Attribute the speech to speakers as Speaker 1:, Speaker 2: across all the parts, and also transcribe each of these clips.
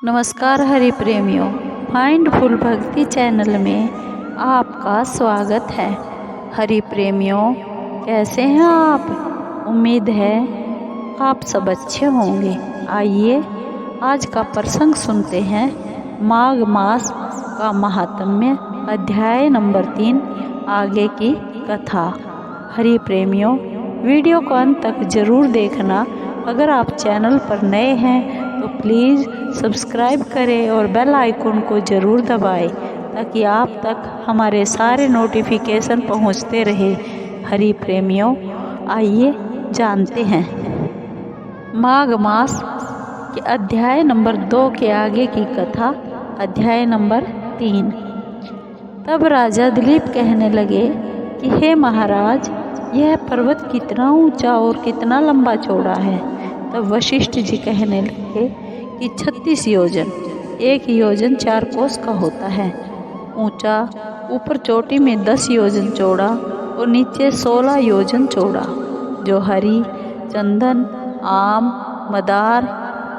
Speaker 1: नमस्कार हरि प्रेमियों, माइंडफुल भक्ति चैनल में आपका स्वागत है। हरि प्रेमियों, कैसे हैं आप? उम्मीद है आप सब अच्छे होंगे। आइए आज का प्रसंग सुनते हैं। माघ मास का महात्म्य, अध्याय नंबर 3, आगे की कथा। हरि प्रेमियों, वीडियो को अंत तक जरूर देखना। अगर आप चैनल पर नए हैं तो प्लीज़ सब्सक्राइब करें और बेल आइकन को ज़रूर दबाएं ताकि आप तक हमारे सारे नोटिफिकेशन पहुंचते रहे। हरि प्रेमियों, आइए जानते हैं माघ मास के अध्याय नंबर 2 के आगे की कथा। अध्याय नंबर 3। तब राजा दिलीप कहने लगे कि हे महाराज, यह पर्वत कितना ऊंचा और कितना लंबा चौड़ा है। तब वशिष्ठ जी कहने लगे कि 36 योजन, 1 योजन 4 कोस का होता है ऊंचा, ऊपर चोटी में 10 योजन चौड़ा और नीचे 16 योजन चौड़ा, जो हरी, चंदन, आम, मदार,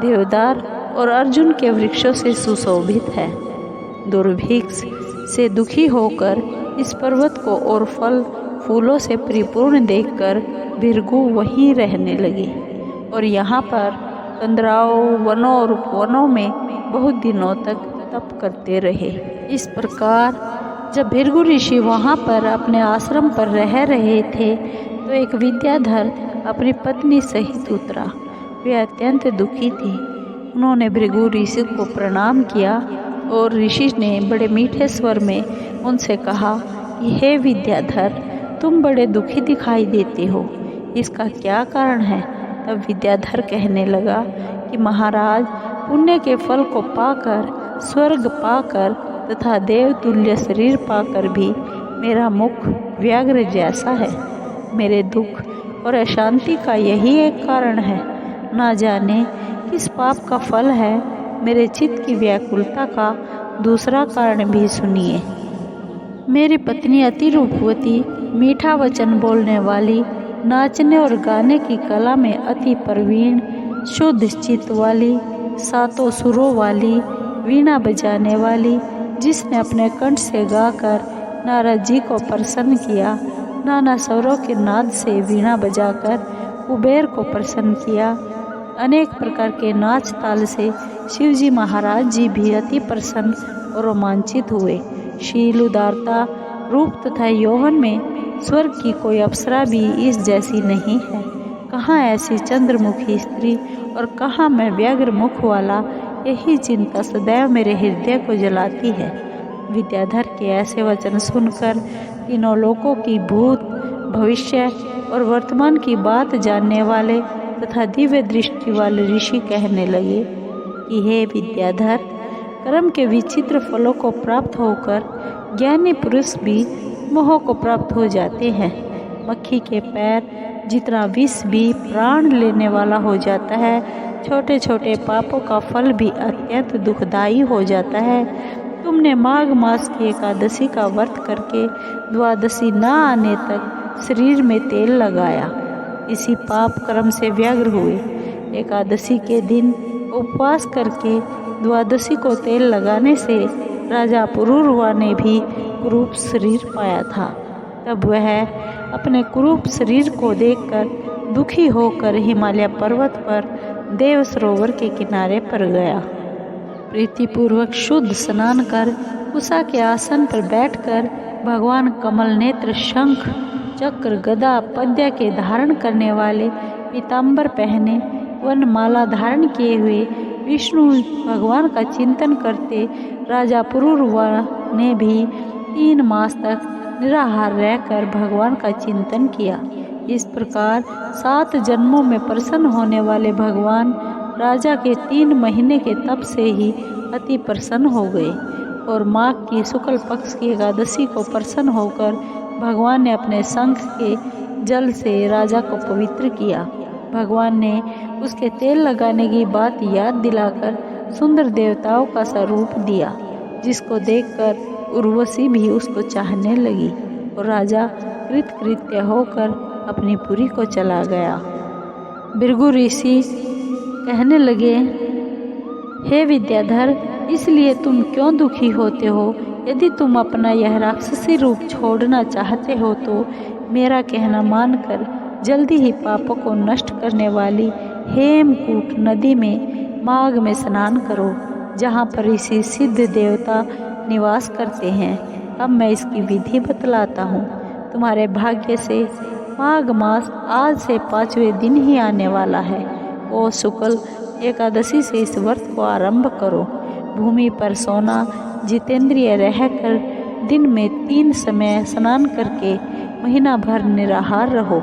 Speaker 1: देवदार और अर्जुन के वृक्षों से सुशोभित है। दुर्भिक्ष से दुखी होकर इस पर्वत को और फल फूलों से परिपूर्ण देखकर भृगु वहीं रहने लगे और यहाँ पर कंदराओं, वनों और वनों में बहुत दिनों तक तप करते रहे। इस प्रकार जब भृगु ऋषि वहाँ पर अपने आश्रम पर रह रहे थे तो एक विद्याधर अपनी पत्नी सहित उतरा। वे अत्यंत दुखी थी। उन्होंने भृगु ऋषि को प्रणाम किया और ऋषि ने बड़े मीठे स्वर में उनसे कहा कि हे विद्याधर, तुम बड़े दुखी दिखाई देते हो, इसका क्या कारण है? तब विद्याधर कहने लगा कि महाराज, पुण्य के फल को पाकर, स्वर्ग पाकर तथा देवतुल्य शरीर पाकर भी मेरा मुख व्याघ्र जैसा है। मेरे दुख और अशांति का यही एक कारण है। ना जाने किस पाप का फल है। मेरे चित्त की व्याकुलता का दूसरा कारण भी सुनिए। मेरी पत्नी अति रूपवती, मीठा वचन बोलने वाली, नाचने और गाने की कला में अति प्रवीण, शुद्ध चित्त वाली, 7 सुरों वाली, वीणा बजाने वाली, जिसने अपने कंठ से गाकर नारद जी को प्रसन्न किया, नाना स्वरों के नाद से वीणा बजाकर कुबेर को प्रसन्न किया, अनेक प्रकार के नाच ताल से शिवजी महाराज जी भी अति प्रसन्न और रोमांचित हुए। शील, उदारता, रूप तथा यौवन में स्वर्ग की कोई अप्सरा भी इस जैसी नहीं है। कहाँ ऐसी चंद्रमुखी स्त्री और कहाँ मैं व्याघ्र मुख वाला, यही चिंता सदैव मेरे हृदय को जलाती है। विद्याधर के ऐसे वचन सुनकर तीनों लोकों की भूत, भविष्य और वर्तमान की बात जानने वाले तथा दिव्य दृष्टि वाले ऋषि कहने लगे कि हे विद्याधर, कर्म के विचित्र फलों को प्राप्त होकर ज्ञानी पुरुष भी मोह को प्राप्त हो जाते हैं। मक्खी के पैर जितना विष भी प्राण लेने वाला हो जाता है, छोटे छोटे पापों का फल भी अत्यंत दुखदायी हो जाता है। तुमने माघ मास की एकादशी का व्रत करके द्वादशी न आने तक शरीर में तेल लगाया, इसी पाप कर्म से व्यग्र हुए। एकादशी के दिन उपवास करके द्वादशी को तेल लगाने से राजा पुरूरवा ने भी कुरूप शरीर पाया था। तब वह अपने कुरूप शरीर को देखकर दुखी होकर हिमालय पर्वत पर देव सरोवर के किनारे पर गया। प्रीतिपूर्वक शुद्ध स्नान कर कुशा के आसन पर बैठकर भगवान कमल नेत्र, शंख, चक्र, गदा, पद्य के धारण करने वाले, पीताम्बर पहने, वनमाला धारण किए हुए विष्णु भगवान का चिंतन करते राजा पुरूरवा ने भी 3 मास तक निराहार रहकर भगवान का चिंतन किया। इस प्रकार 7 जन्मों में प्रसन्न होने वाले भगवान राजा के 3 महीने के तप से ही अति प्रसन्न हो गए और माघ की शुक्ल पक्ष की एकादशी को प्रसन्न होकर भगवान ने अपने शंख के जल से राजा को पवित्र किया। भगवान ने उसके तेल लगाने की बात याद दिलाकर सुंदर देवताओं का स्वरूप दिया, जिसको देखकर उर्वशी भी उसको चाहने लगी और राजा कृतकृत्य होकर अपनी पुरी को चला गया। भृगु ऋषि कहने लगे हे विद्याधर, इसलिए तुम क्यों दुखी होते हो? यदि तुम अपना यह राक्षसी रूप छोड़ना चाहते हो तो मेरा कहना मानकर जल्दी ही पापों को नष्ट करने वाली हेमकूट नदी में माघ में स्नान करो, जहाँ पर ऋषि सिद्ध देवता निवास करते हैं। अब मैं इसकी विधि बतलाता हूँ। तुम्हारे भाग्य से माघ मास आज से 5वें दिन ही आने वाला है। ओ शुक्ल एकादशी से इस व्रत को आरंभ करो। भूमि पर सोना, जितेंद्रिय रहकर दिन में 3 समय स्नान करके महीना भर निराहार रहो।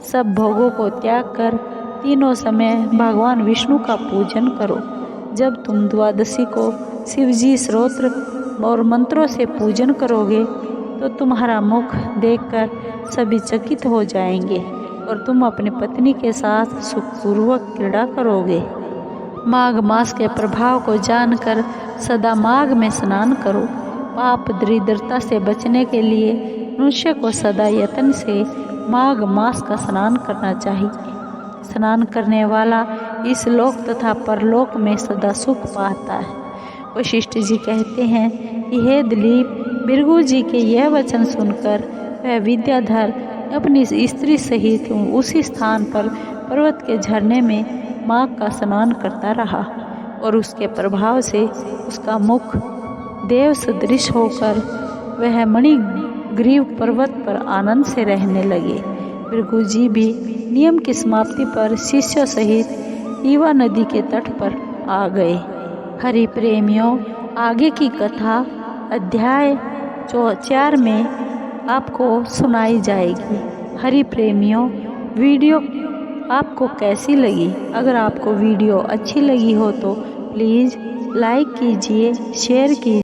Speaker 1: सब भोगों को त्याग कर तीनों समय भगवान विष्णु का पूजन करो। जब तुम द्वादशी को शिवजी स्तोत्र और मंत्रों से पूजन करोगे तो तुम्हारा मुख देखकर सभी चकित हो जाएंगे और तुम अपनी पत्नी के साथ सुखपूर्वक क्रीड़ा करोगे। माघ मास के प्रभाव को जानकर सदा माघ में स्नान करो। पाप दरिद्रता से बचने के लिए मनुष्य को सदा यत्न से माघ मास का स्नान करना चाहिए। स्नान करने वाला इस लोक तथा परलोक में सदा सुख पाता है। वशिष्ठ जी कहते हैं कि हे दिलीप, भृगु जी के यह वचन सुनकर वह विद्याधर अपनी स्त्री सहित उसी स्थान पर पर्वत के झरने में माघ का स्नान करता रहा और उसके प्रभाव से उसका मुख देव सदृश होकर वह मणिग्रीव पर्वत पर आनंद से रहने लगे। भृगु जी भी नियम की समाप्ति पर शिष्यों सहित ईवा नदी के तट पर आ गए। हरि प्रेमियों, आगे की कथा अध्याय 4 में आपको सुनाई जाएगी। हरि प्रेमियों, वीडियो आपको कैसी लगी? अगर आपको वीडियो अच्छी लगी हो तो प्लीज़ लाइक कीजिए, शेयर कीजिए।